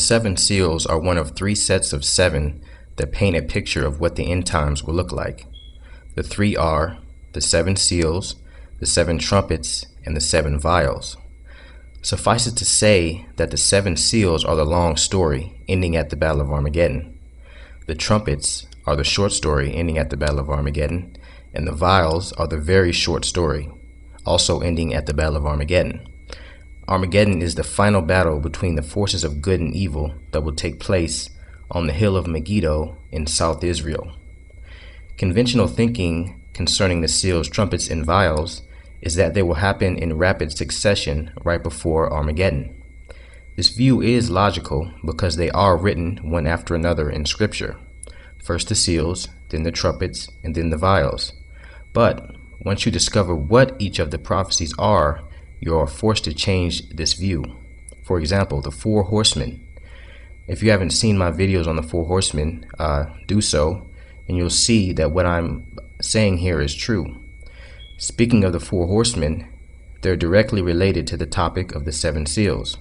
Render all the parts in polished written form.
seven seals are one of three sets of seven that paint a picture of what the end times will look like. The three are the seven seals, the seven trumpets, and the seven vials. Suffice it to say that the seven seals are the long story ending at the Battle of Armageddon. The trumpets are the short story ending at the Battle of Armageddon, and the vials are the very short story, also ending at the Battle of Armageddon. Armageddon is the final battle between the forces of good and evil that will take place on the hill of Megiddo in South Israel. Conventional thinking concerning the seals, trumpets, and vials is that they will happen in rapid succession right before Armageddon. This view is logical because they are written one after another in Scripture. First the seals, then the trumpets, and then the vials. But once you discover what each of the prophecies are, you are forced to change this view. For example, the four horsemen. If you haven't seen my videos on the four horsemen, do so, and you'll see that what I'm saying here is true. Speaking of the four horsemen, they're directly related to the topic of the seven seals.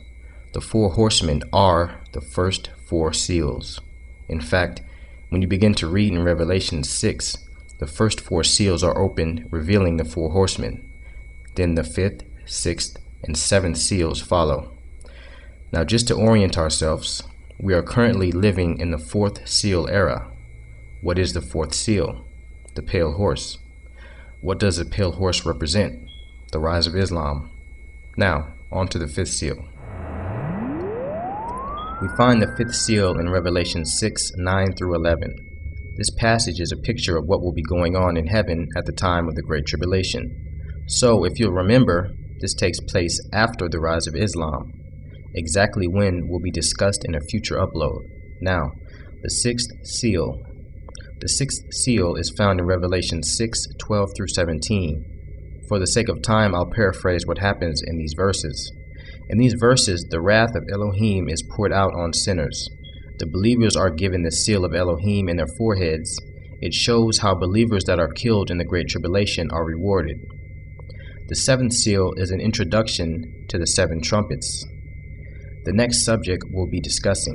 The four horsemen are the first four seals. In fact, when you begin to read in Revelation 6, the first four seals are opened, revealing the four horsemen. Then the fifth, sixth, and seventh seals follow. Now, just to orient ourselves, we are currently living in the fourth seal era. What is the fourth seal? The pale horse. What does the pale horse represent? The rise of Islam. Now, on to the fifth seal. We find the fifth seal in Revelation 6, 9 through 11. This passage is a picture of what will be going on in heaven at the time of the Great Tribulation. So, if you'll remember, this takes place after the rise of Islam. Exactly when will be discussed in a future upload. Now, the sixth seal. The sixth seal is found in Revelation 6, 12 through 17. For the sake of time, I'll paraphrase what happens in these verses. In these verses, the wrath of Elohim is poured out on sinners. The believers are given the seal of Elohim in their foreheads. It shows how believers that are killed in the Great Tribulation are rewarded. The seventh seal is an introduction to the seven trumpets. The next subject we'll be discussing.